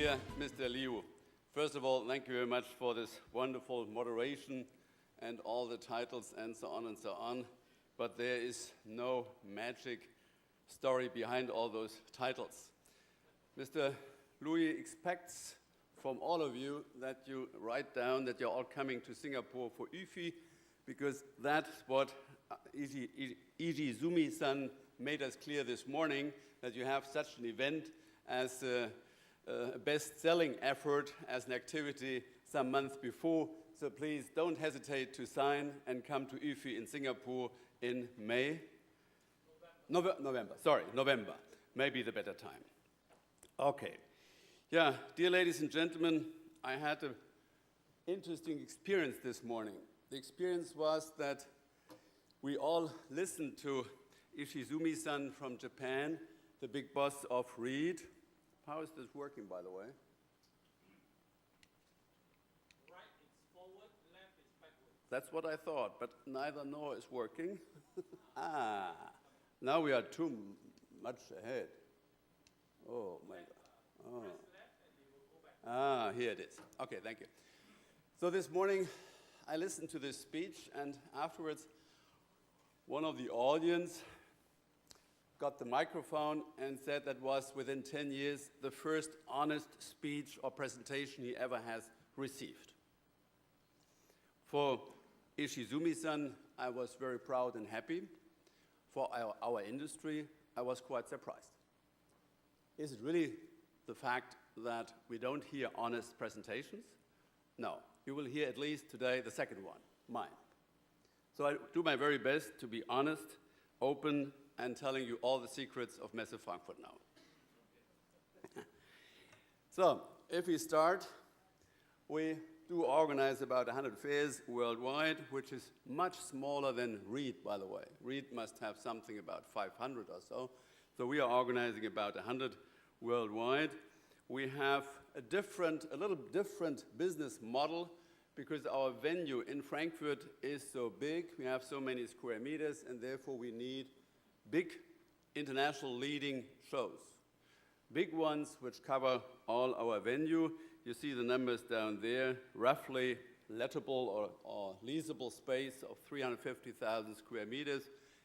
Dear Mr. Liu, first of all, thank you very much for this wonderful moderation and all the titles and so on and so on. But there is no magic story behind all those titles. Mr. Louis expects from all of you that you write down that you're all coming to Singapore for IFI, because that's what Zitzewitz made us clear this morning, that you have such an event as a best-selling effort as an activity some months before. So please don't hesitate to sign and come to IFI in Singapore in May. November. Maybe the better time. Okay. Yeah, dear ladies and gentlemen, I had an interesting experience this morning. The experience was that we all listened to Ishizumi-san from Japan, the big boss of Reed. How is this working, by the way? Right is forward, left is backward. That's what I thought, but neither nor is working. Now we are too much ahead. Oh, my God. Oh. Press left and you will go back. Here it is. Okay, thank you. So this morning, I listened to this speech, and afterwards, one of the audience got the microphone and said that was, within 10 years, the first honest speech or presentation he ever has received. For Ishizumi-san, I was very proud and happy. For our industry, I was quite surprised. Is it really the fact that we don't hear honest presentations? No, you will hear at least today the second one, mine. So I do my very best to be honest, open, and telling you all the secrets of Messe Frankfurt now. So if we start, we do organize about 100 fairs worldwide, which is much smaller than Reed, by the way. Reed must have something about 500 or so. So we are organizing about 100 worldwide. We have a little different business model because our venue in Frankfurt is so big. We have so many square meters, and therefore we need big international leading shows. Big ones which cover all our venue. You see the numbers down there, roughly lettable or leasable space of 350,000 square meters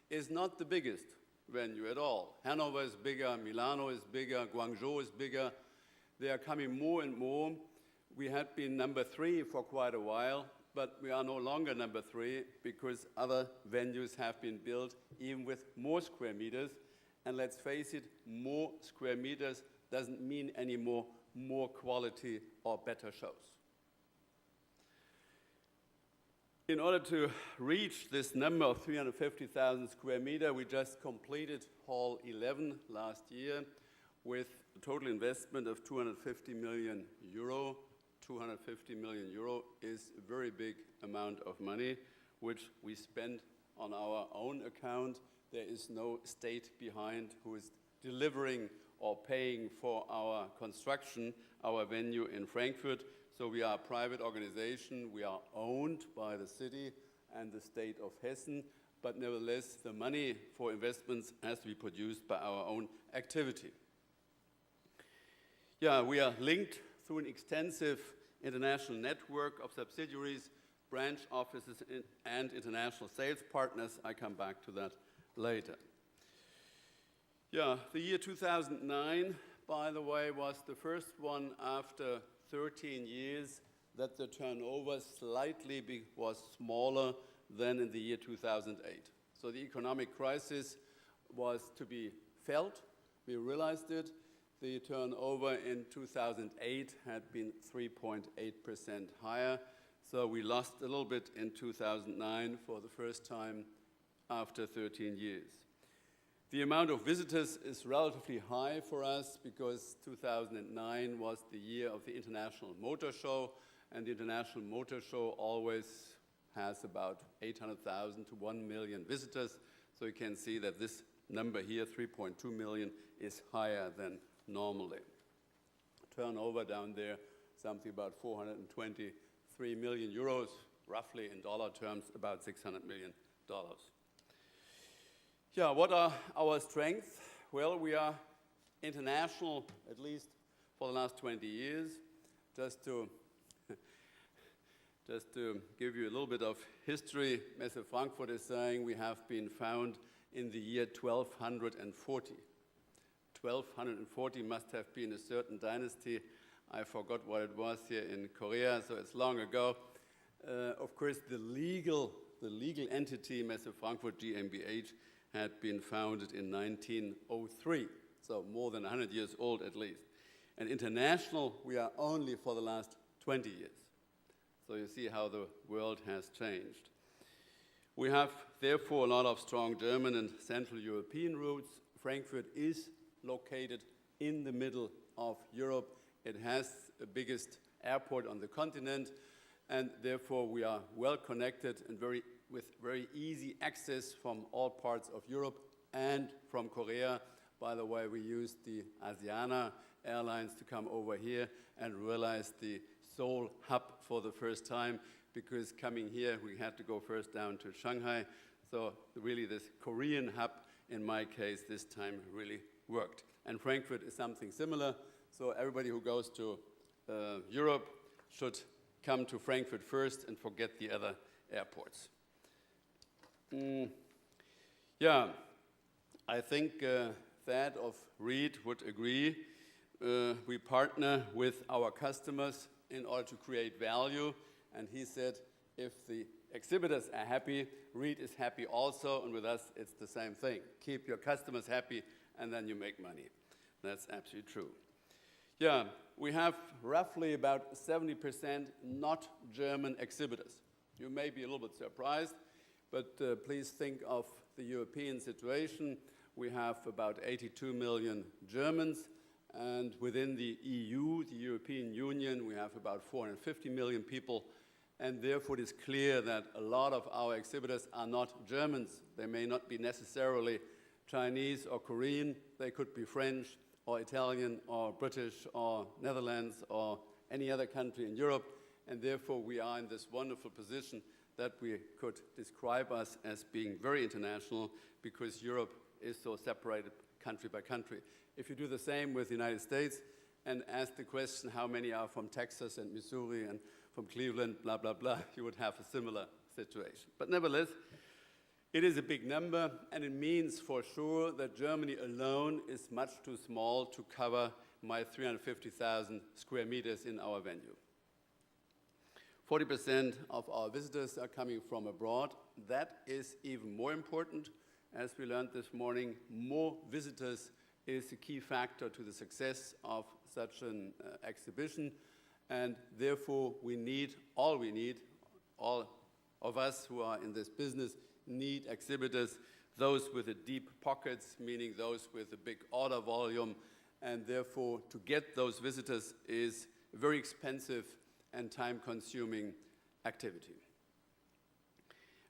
is not the biggest venue at all. Hanover is bigger, Milano is bigger, Guangzhou is bigger. They are coming more and more. We had been number 3 for quite a while, but we are no longer number 3 because other venues have been built even with more square meters. And let's face it, more square meters doesn't mean anymore more quality or better shows. In order to reach this number of 350,000 square meter, we just completed Hall 11 last year with a total investment of 250 million euro. 250 million euro is a very big amount of money, which we spend on our own account. There is no state behind who is delivering or paying for our construction, our venue in Frankfurt. So we are a private organization. We are owned by the city and the state of Hessen, but nevertheless, the money for investments has to be produced by our own activity. Yeah, we are linked through an extensive international network of subsidiaries, branch offices, and international sales partners. I come back to that later. Yeah, the year 2009, by the way, was the first one after 13 years that the turnover slightly was smaller than in the year 2008. So the economic crisis was to be felt. We realized it. The turnover in 2008 had been 3.8% higher. So we lost a little bit in 2009 for the first time after 13 years. The amount of visitors is relatively high for us because 2009 was the year of the International Motor Show, and the International Motor Show always has about 800,000 to 1 million visitors. So you can see that this number here, 3.2 million, is higher than normally. Turnover down there, something about 423 million euros, roughly in dollar terms, about $600 million. Yeah, what are our strengths? Well, we are international, at least for the last 20 years. Just to give you a little bit of history, Messe Frankfurt is saying we have been found in the year 1240. 1240 must have been a certain dynasty. I forgot what it was here in Korea, so it's long ago. Of course, the legal entity, Messe Frankfurt GmbH, had been founded in 1903, so more than 100 years old at least. And international, we are only for the last 20 years. So you see how the world has changed. We have, therefore, a lot of strong German and Central European roots. Frankfurt is located in the middle of Europe. It has the biggest airport on the continent, and therefore we are well connected and with very easy access from all parts of Europe and from Korea. By the way, we used the Asiana Airlines to come over here and realize the Seoul hub for the first time, because coming here we had to go first down to Shanghai. So really this Korean hub, in my case, this time really worked. And Frankfurt is something similar. So everybody who goes to Europe should come to Frankfurt first and forget the other airports. Yeah, I think Thad of Reed would agree. We partner with our customers in order to create value. And he said, if the exhibitors are happy, Reed is happy also, and with us it's the same thing. Keep your customers happy, and then you make money. That's absolutely true. Yeah, we have roughly about 70% not German exhibitors. You may be a little bit surprised, but please think of the European situation. We have about 82 million Germans, and within the EU, the European Union, we have about 450 million people, and therefore it is clear that a lot of our exhibitors are not Germans. They may not be necessarily Chinese or Korean. They could be French or Italian or British or Netherlands or any other country in Europe, and therefore we are in this wonderful position that we could describe us as being very international, because Europe is so separated country by country. If you do the same with the United States and ask the question how many are from Texas and Missouri and from Cleveland, blah, blah, blah, you would have a similar situation. But nevertheless, it is a big number, and it means for sure that Germany alone is much too small to cover my 350,000 square meters in our venue. 40% of our visitors are coming from abroad. That is even more important. As we learned this morning, more visitors is a key factor to the success of such an exhibition, and therefore all of us who are in this business need exhibitors, those with the deep pockets, meaning those with a big order volume, and therefore to get those visitors is a very expensive and time-consuming activity.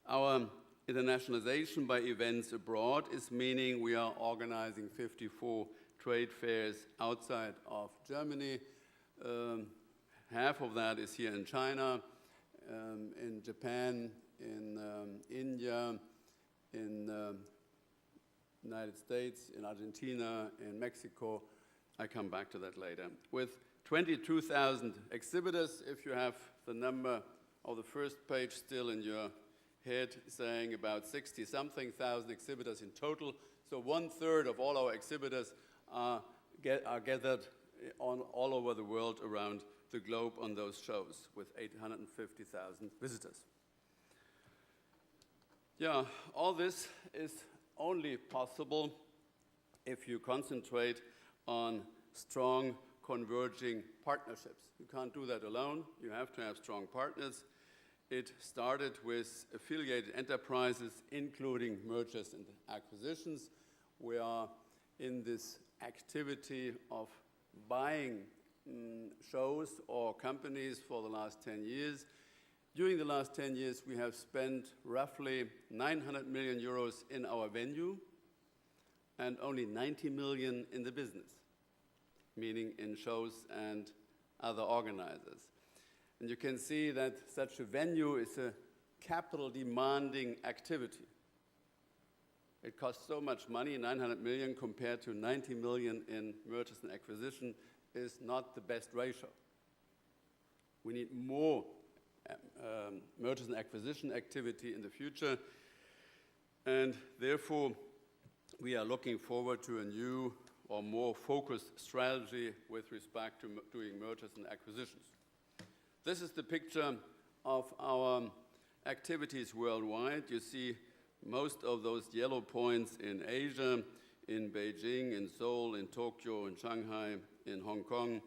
Our internationalization by events abroad is meaning we are organizing 54 trade fairs outside of Germany. Half of that is here in China, in Japan, in India, in United States, in Argentina, in Mexico. I come back to that later. With 22,000 exhibitors, if you have the number of the first page still in your head, saying about 60-something thousand exhibitors in total. So 1/3 of all our exhibitors are gathered all over the world around the globe on those shows with 850,000 visitors. Yeah, all this is only possible if you concentrate on strong converging partnerships. You can't do that alone. You have to have strong partners. It started with affiliated enterprises, including mergers and acquisitions. We are in this activity of buying shows or companies for the last 10 years. During the last 10 years, we have spent roughly 900 million euros in our venue and only 90 million in the business, meaning in shows and other organizers. And you can see that such a venue is a capital demanding activity. It costs so much money, 900 million compared to 90 million in mergers and acquisition. is not the best ratio. We need more mergers and acquisition activity in the future, and therefore we are looking forward to a new or more focused strategy with respect to doing mergers and acquisitions. This is the picture of our activities worldwide. You see most of those yellow points in Asia, in Beijing, in Seoul, in Tokyo, in Shanghai, in Hong Kong,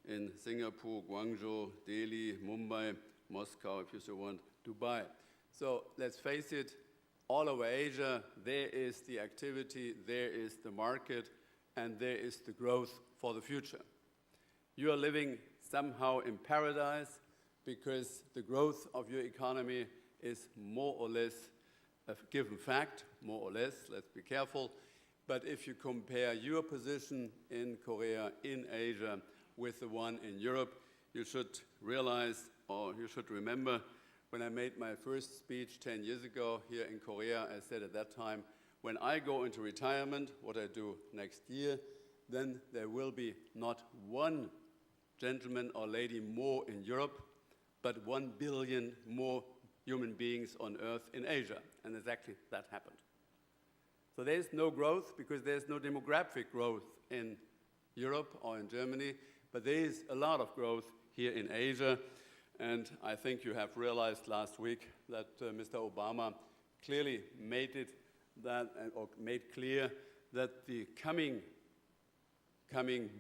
in Singapore, Guangzhou, Delhi, Mumbai, Moscow, if you so want, Dubai. So let's face it, all over Asia, there is the activity, there is the market, and there is the growth for the future. You are living somehow in paradise because the growth of your economy is more or less a given fact, more or less, let's be careful. But if you compare your position in Korea, in Asia, with the one in Europe, you should realize, or you should remember, when I made my first speech 10 years ago here in Korea, I said at that time, when I go into retirement, what I do next year, then there will be not one gentleman or lady more in Europe, but 1 billion more human beings on Earth in Asia. And exactly that happened. So there's no growth because there's no demographic growth in Europe or in Germany, but there is a lot of growth here in Asia. And I think you have realized last week that Mr. Obama clearly made clear that the coming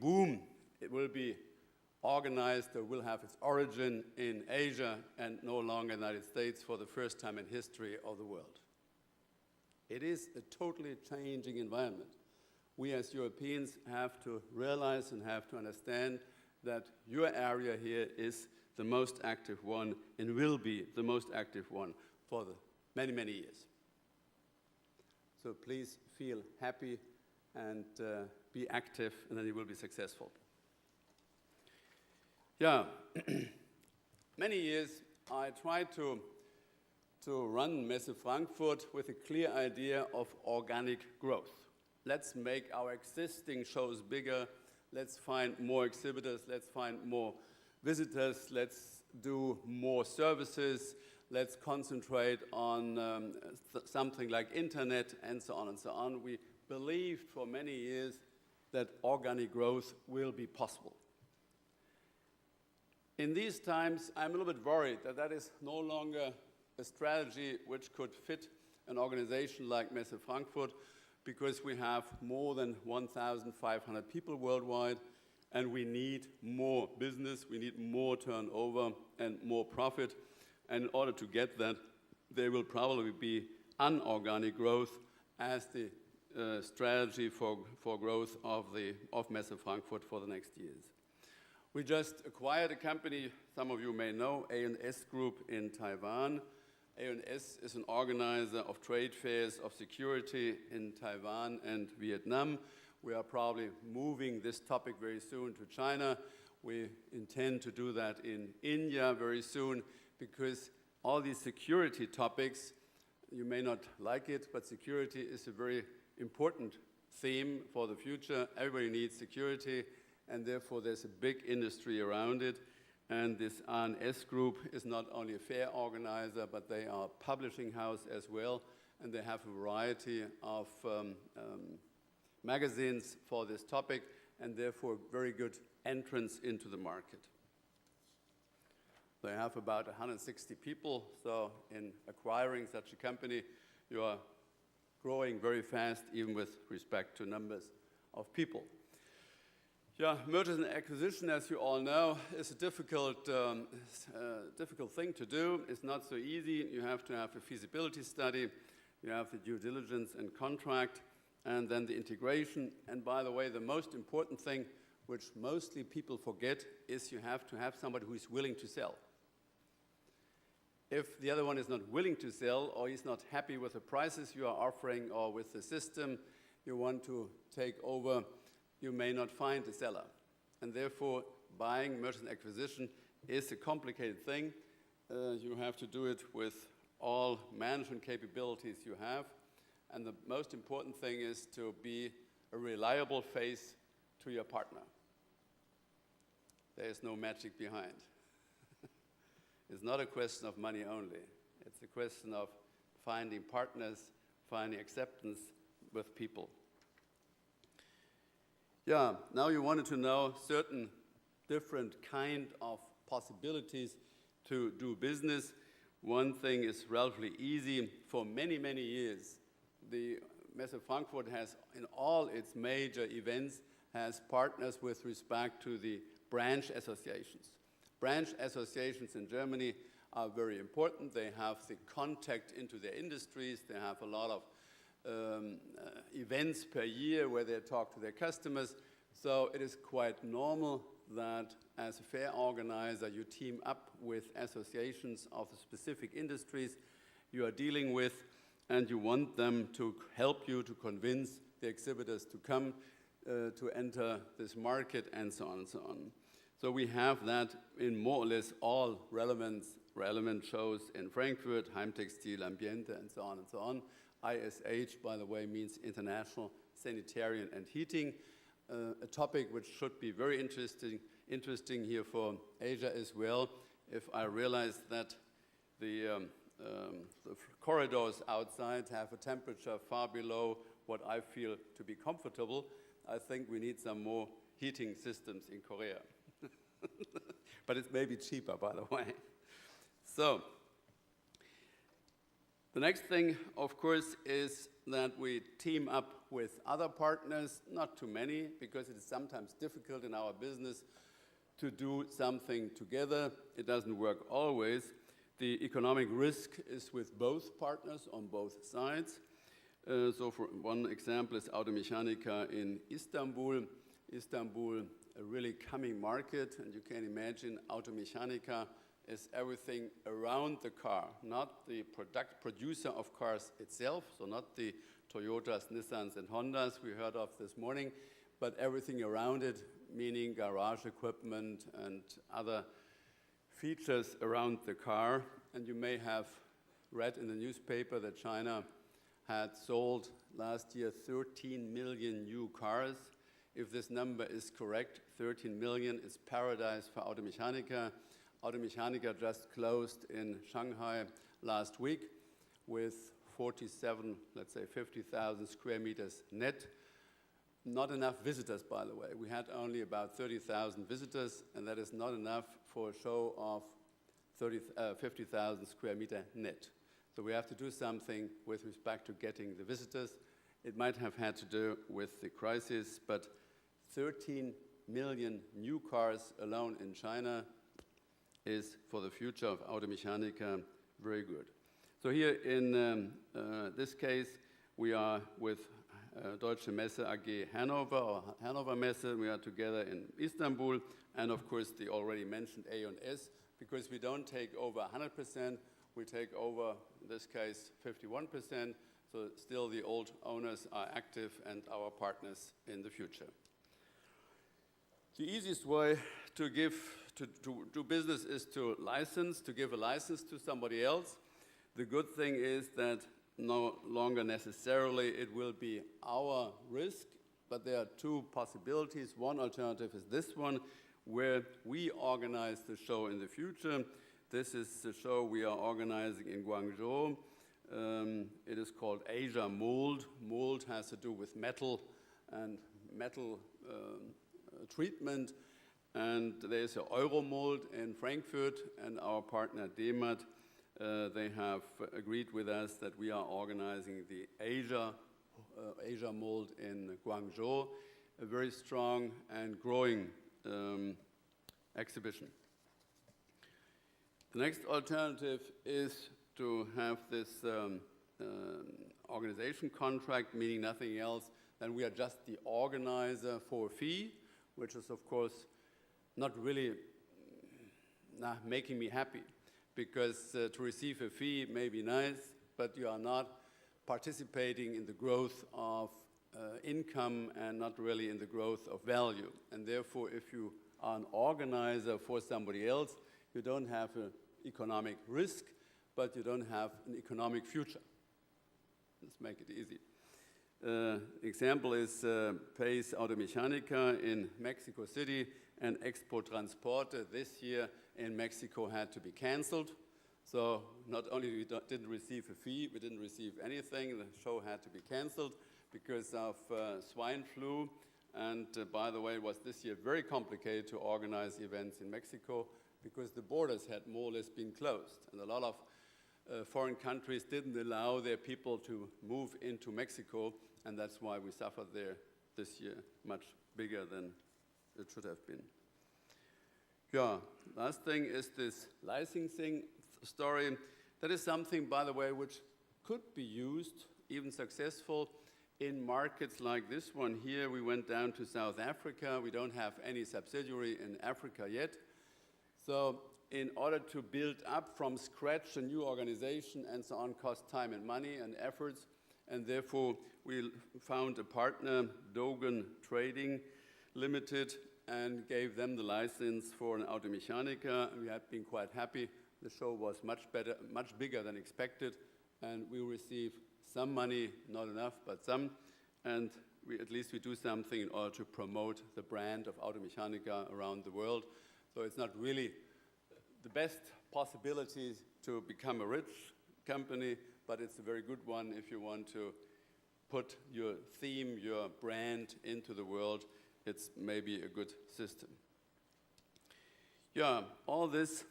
boom, it will be organized or will have its origin in Asia and no longer in the United States for the first time in history of the world. It is a totally changing environment. We as Europeans have to realize and have to understand that your area here is the most active one and will be the most active one for the many, many years. So please feel happy and be active, and then you will be successful. Yeah, many years I tried to run Messe Frankfurt with a clear idea of organic growth. Let's make our existing shows bigger. Let's find more exhibitors. Let's find more visitors. Let's do more services. Let's concentrate on something like internet and so on and so on. We believed for many years that organic growth will be possible. In these times, I'm a little bit worried that that is no longer a strategy which could fit an organization like Messe Frankfurt, because we have more than 1,500 people worldwide, and we need more business, we need more turnover and more profit. And in order to get that, there will probably be unorganic growth as the strategy for growth of Messe Frankfurt for the next years. We just acquired a company, some of you may know, A&S Group in Taiwan. A&S is an organizer of trade fairs of security in Taiwan and Vietnam. We are probably moving this topic very soon to China. We intend to do that in India very soon, because all these security topics, you may not like it, but security is a very important theme for the future. Everybody needs security, and therefore there's a big industry around it. And this A&S Group is not only a fair organizer, but they are a publishing house as well, and they have a variety of magazines for this topic, and therefore very good entrance into the market. They have about 160 people, so in acquiring such a company, you are growing very fast, even with respect to numbers of people. Yeah, mergers and acquisition, as you all know, is a difficult thing to do. It's not so easy. You have to have a feasibility study, you have the due diligence and contract, and then the integration. And by the way, the most important thing, which mostly people forget, is you have to have somebody who is willing to sell. If the other one is not willing to sell, or he's not happy with the prices you are offering or with the system you want to take over, you may not find a seller. And therefore, buying mergers and acquisition is a complicated thing. You have to do it with all management capabilities you have. And the most important thing is to be a reliable face to your partner. there is no magic behind. It's not a question of money only. It's a question of finding partners, finding acceptance with people. Yeah, now you wanted to know certain different kind of possibilities to do business. One thing is relatively easy. For many, many years, the Messe Frankfurt has, in all its major events, has partners with respect to the branch associations. Branch associations in Germany are very important. They have the contact into their industries. They have a lot of events per year where they talk to their customers. So it is quite normal that as a fair organizer, you team up with associations of the specific industries you are dealing with, and you want them to help you to convince the exhibitors to come to enter this market, and so on and so on. So we have that in more or less all relevant shows in Frankfurt, Heimtextil, Ambiente, and so on and so on. ISH, by the way, means International Sanitarian and Heating, a topic which should be very interesting here for Asia as well. If I realize that the corridors outside have a temperature far below what I feel to be comfortable, I think we need some more heating systems in Korea. But it's maybe cheaper, by the way. So, the next thing, of course, is that we team up with other partners, not too many, because it is sometimes difficult in our business to do something together. It doesn't work always. The economic risk is with both partners on both sides. So for one example is Automechanica in Istanbul. Istanbul, a really coming market, and you can imagine Automechanica is everything around the car, not the producer of cars itself, so not the Toyotas, Nissans, and Hondas we heard of this morning, but everything around it, meaning garage equipment and other features around the car. And you may have read in the newspaper that China had sold last year 13 million new cars. If this number is correct, 13 million is paradise for Automechanica. Automechanica just closed in Shanghai last week with 47, let's say 50,000 square meters net. Not enough visitors, by the way. We had only about 30,000 visitors, and that is not enough for a show of 50,000 square meter net. So we have to do something with respect to getting the visitors. It might have had to do with the crisis, but 13 million new cars alone in China is, for the future of Automechanica, very good. So here in this case, we are with Deutsche Messe AG Hanover, or Hanover Messe. We are together in Istanbul, and of course the already mentioned A&S, because we don't take over 100%, we take over, in this case, 51%, so still the old owners are active and our partners in the future. The easiest way to do business is to give a license to somebody else. The good thing is that no longer necessarily it will be our risk, but there are two possibilities. One alternative is this one, where we organize the show in the future. This is the show we are organizing in Guangzhou. It is called Asia Mold. Mold has to do with metal and metal treatment. And there's a Euromold in Frankfurt, and our partner Demat, they have agreed with us that we are organizing the Asia Mold in Guangzhou, a very strong and growing exhibition. The next alternative is to have this organization contract, meaning nothing else than we are just the organizer for a fee, which is, of course, not really making me happy, because to receive a fee may be nice, but you are not participating in the growth of income and not really in the growth of value. And therefore, if you are an organizer for somebody else, you don't have an economic risk, but you don't have an economic future. Let's make it easy. Example is Pace Automechanica in Mexico City. and Expo Transporte this year in Mexico had to be canceled. So not only we didn't receive a fee, we didn't receive anything. The show had to be canceled because of swine flu. And by the way, it was this year very complicated to organize events in Mexico because the borders had more or less been closed. And a lot of foreign countries didn't allow their people to move into Mexico, and that's why we suffered there this year, much bigger than it should have been. Yeah, last thing is this licensing story. That is something, by the way, which could be used, even successful, in markets like this one here. We went down to South Africa. We don't have any subsidiary in Africa yet. So in order to build up from scratch a new organization and so on costs time and money and efforts, and therefore we found a partner, Dogen Trading Limited, and gave them the license for an Automechanica. We had been quite happy. The show was much better, much bigger than expected, and we received some money, not enough, but some, and at least we do something in order to promote the brand of Automechanica around the world. So it's not really the best possibility to become a rich company, but it's a very good one if you want to put your theme, your brand into the world. It's maybe a good system. Yeah, all this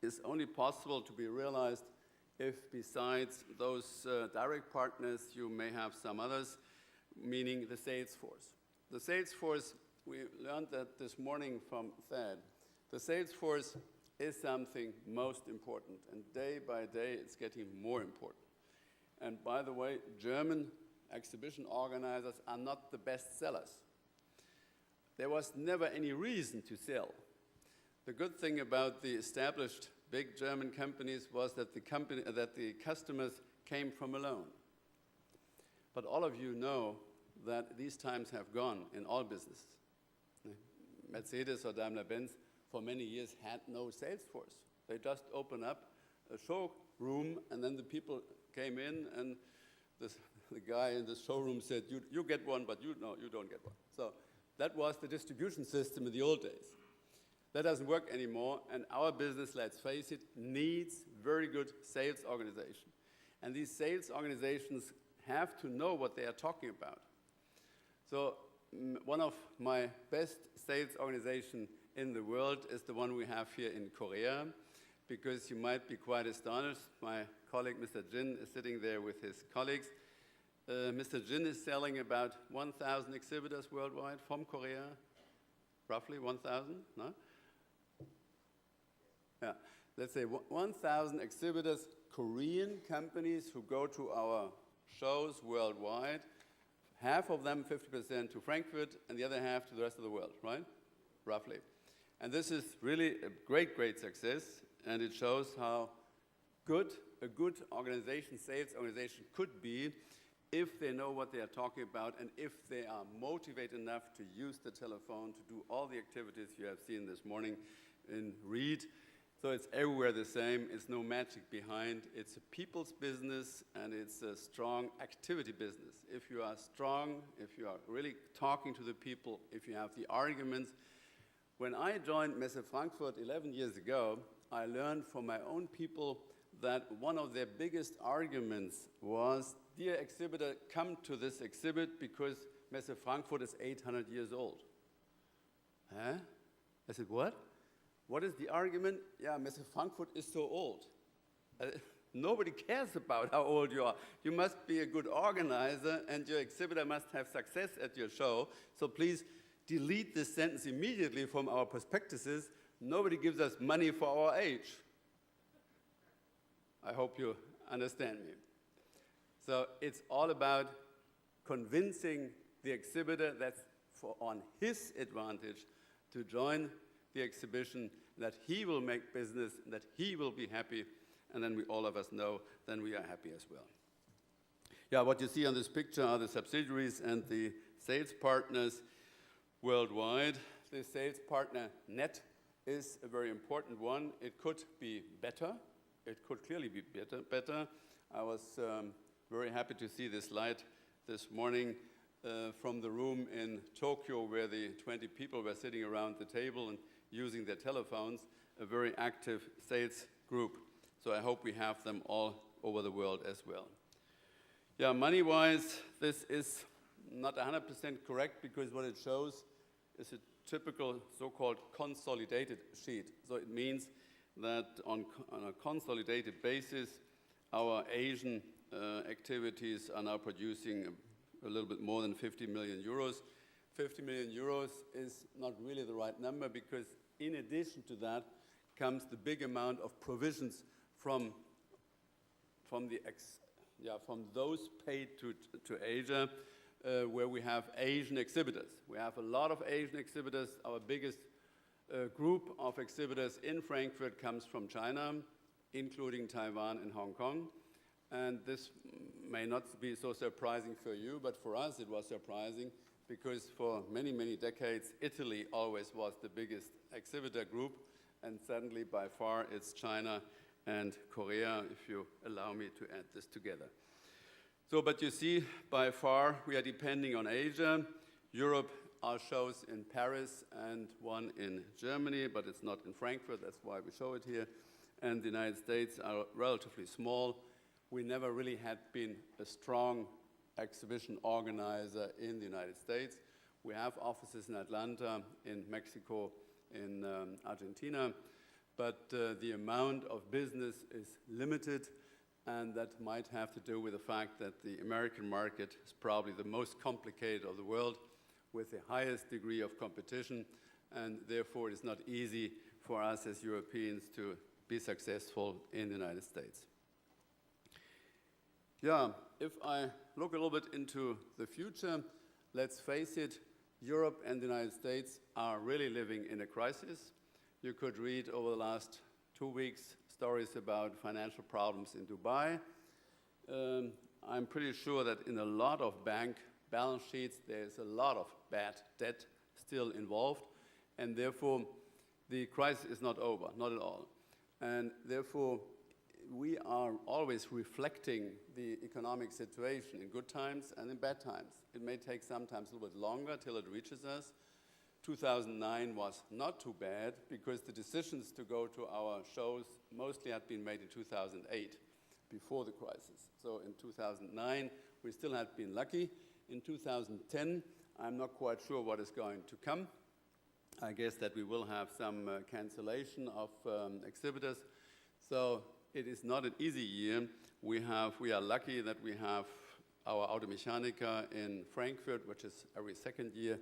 is only possible to be realized if besides those direct partners, you may have some others, meaning the sales force. The sales force, we learned that this morning from Thad. The sales force is something most important, and day by day it's getting more important. And by the way, German exhibition organizers are not the best sellers. There was never any reason to sell. The good thing about the established big German companies was that the customers came from alone. But all of you know that these times have gone in all businesses. Mercedes or Daimler-Benz for many years had no sales force. They just opened up a showroom, and then the people came in, and the guy in the showroom said, you get one, but you don't get one. So that was the distribution system in the old days. That doesn't work anymore, and our business, let's face it, needs very good sales organization. And these sales organizations have to know what they are talking about. So one of my best sales organizations in the world is the one we have here in Korea, because you might be quite astonished. My colleague, Mr. Jin, is sitting there with his colleagues. Mr. Jin is selling about 1,000 exhibitors worldwide from Korea, roughly 1,000, no? Yeah, let's say 1,000 exhibitors, Korean companies who go to our shows worldwide, half of them, 50% to Frankfurt, and the other half to the rest of the world, right? Roughly. And this is really a great, great success, and it shows how good a good organization, sales organization could be if they know what they are talking about and if they are motivated enough to use the telephone to do all the activities you have seen this morning in Reed. So it's everywhere the same. It's no magic behind. It's a people's business, and it's a strong activity business. If you are strong, if you are really talking to the people, if you have the arguments. When I joined Messe Frankfurt 11 years ago, I learned from my own people that one of their biggest arguments was, dear exhibitor, come to this exhibit because Messe Frankfurt is 800 years old. Huh? I said, what? What is the argument? Yeah, Messe Frankfurt is so old. Nobody cares about how old you are. You must be a good organizer, and your exhibitor must have success at your show. So please delete this sentence immediately from our prospectuses. Nobody gives us money for our age. I hope you understand me. So it's all about convincing the exhibitor that's on his advantage to join the exhibition, that he will make business, that he will be happy, and then all of us know, then we are happy as well. Yeah, what you see on this picture are the subsidiaries and the sales partners worldwide. The sales partner net is a very important one. It could be better. It could clearly be better. I was very happy to see this slide this morning. from the room in Tokyo where the 20 people were sitting around the table and using their telephones, a very active sales group. So I hope we have them all over the world as well. Yeah, money-wise, this is not 100% correct because what it shows is a typical so-called consolidated sheet. So it means that on a consolidated basis, our Asian activities are now producing a little bit more than 50 million euros. 50 million euros is not really the right number because in addition to that comes the big amount of provisions from those paid to Asia, where we have Asian exhibitors. We have a lot of Asian exhibitors. Our biggest group of exhibitors in Frankfurt comes from China, including Taiwan and Hong Kong. And this may not be so surprising for you, but for us it was surprising because for many, many decades, Italy always was the biggest exhibitor group, and suddenly by far it's China and Korea, if you allow me to add this together. So, but you see, by far we are depending on Asia. Europe are shows in Paris and one in Germany, but it's not in Frankfurt, that's why we show it here. And the United States are relatively small. We never really had been a strong exhibition organizer in the United States. We have offices in Atlanta, in Mexico, in Argentina, but the amount of business is limited, and that might have to do with the fact that the American market is probably the most complicated of the world with the highest degree of competition, and therefore it is not easy for us as Europeans to be successful in the United States. Yeah, if I look a little bit into the future, let's face it, Europe and the United States are really living in a crisis. You could read over the last 2 weeks stories about financial problems in Dubai. I'm pretty sure that in a lot of bank balance sheets, there's a lot of bad debt still involved, and therefore the crisis is not over, not at all. And therefore, we are always reflecting the economic situation in good times and in bad times. It may take sometimes a little bit longer till it reaches us. 2009 was not too bad because the decisions to go to our shows mostly had been made in 2008, before the crisis. So in 2009, we still had been lucky. In 2010, I'm not quite sure what is going to come. I guess that we will have some cancellation of exhibitors. So it is not an easy year. We are lucky that we have our Automechanika in Frankfurt, which is every second year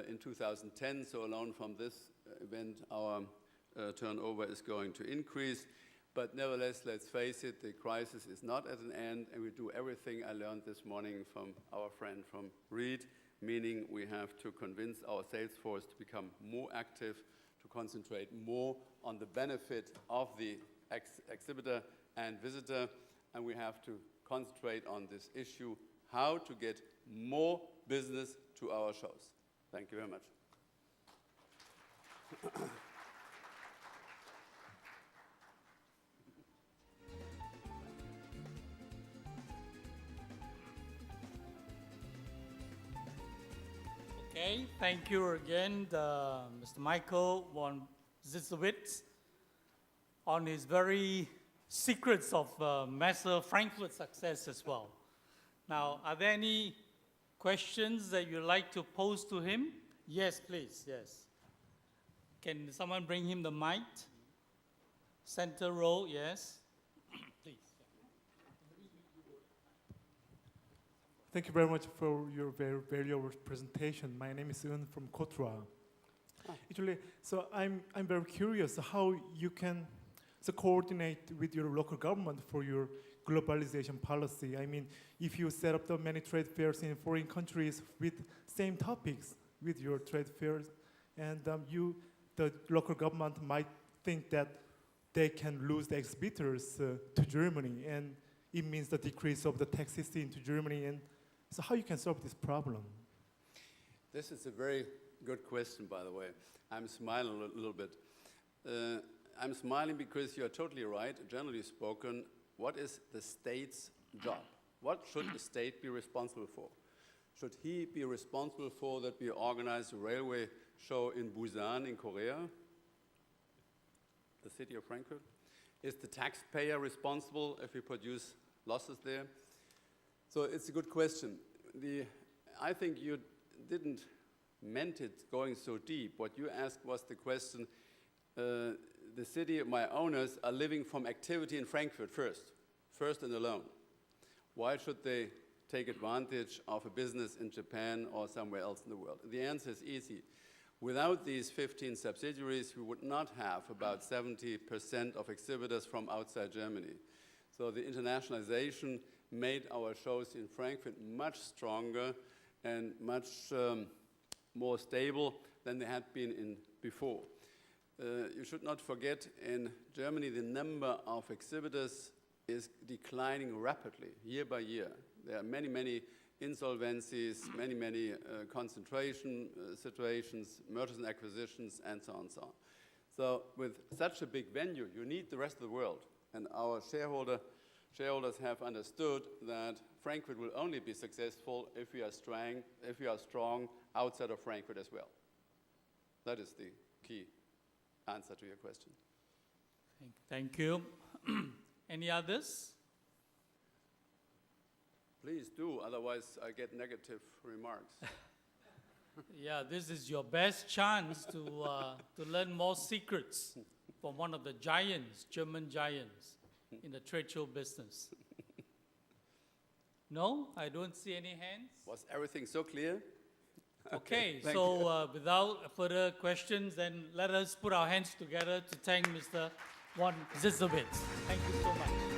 in 2010. So alone from this event, our turnover is going to increase. But nevertheless, let's face it, the crisis is not at an end, and we do everything I learned this morning from our friend from Reed, meaning we have to convince our sales force to become more active, to concentrate more on the benefit of the exhibitor and visitor, and we have to concentrate on this issue, how to get more business to our shows. Thank you very much. Okay, thank you again, Mr. Michael von Zitzewitz, on his very secrets of Messe Frankfurt success as well. Now, are there any questions that you'd like to pose to him? Yes, please, yes. Can someone bring him the mic? Center row, yes. Please. Thank you very much for your very valuable presentation. My name is Un from Kotra. Actually, so I'm very curious how you can coordinate with your local government for your globalization policy. I mean, if you set up the many trade fairs in foreign countries with same topics with your trade fairs, and the local government might think that they can lose the exhibitors to Germany, and it means the decrease of the taxes into Germany. And so how you can solve this problem? This is a very good question, by the way. I'm smiling a little bit. I'm smiling because you're totally right. Generally spoken, what is the state's job? What should the state be responsible for? Should he be responsible for that we organize a railway show in Busan in Korea, the city of Frankfurt? Is the taxpayer responsible if we produce losses there? So it's a good question. I think you didn't meant it going so deep. What you asked was the question, the city, my owners are living from activity in Frankfurt first and alone. Why should they take advantage of a business in Japan or somewhere else in the world? The answer is easy. Without these 15 subsidiaries, we would not have about 70% of exhibitors from outside Germany. So the internationalization made our shows in Frankfurt much stronger and much more stable than they had been in before. You should not forget, in Germany, the number of exhibitors is declining rapidly, year by year. There are many, many insolvencies, many concentration situations, mergers and acquisitions, and so on and so on. So with such a big venue, you need the rest of the world. And our shareholders have understood that Frankfurt will only be successful if we are strong outside of Frankfurt as well. That is the key answer to your question. Thank you. Any others? Please do, otherwise I get negative remarks. Yeah, this is your best chance to learn more secrets from one of the giants, German giants, in the trade show business. No, I don't see any hands. Was everything so clear? Okay, Thank so without further questions, then let us put our hands together to thank Mr. Zitzewitz. Thank you so much.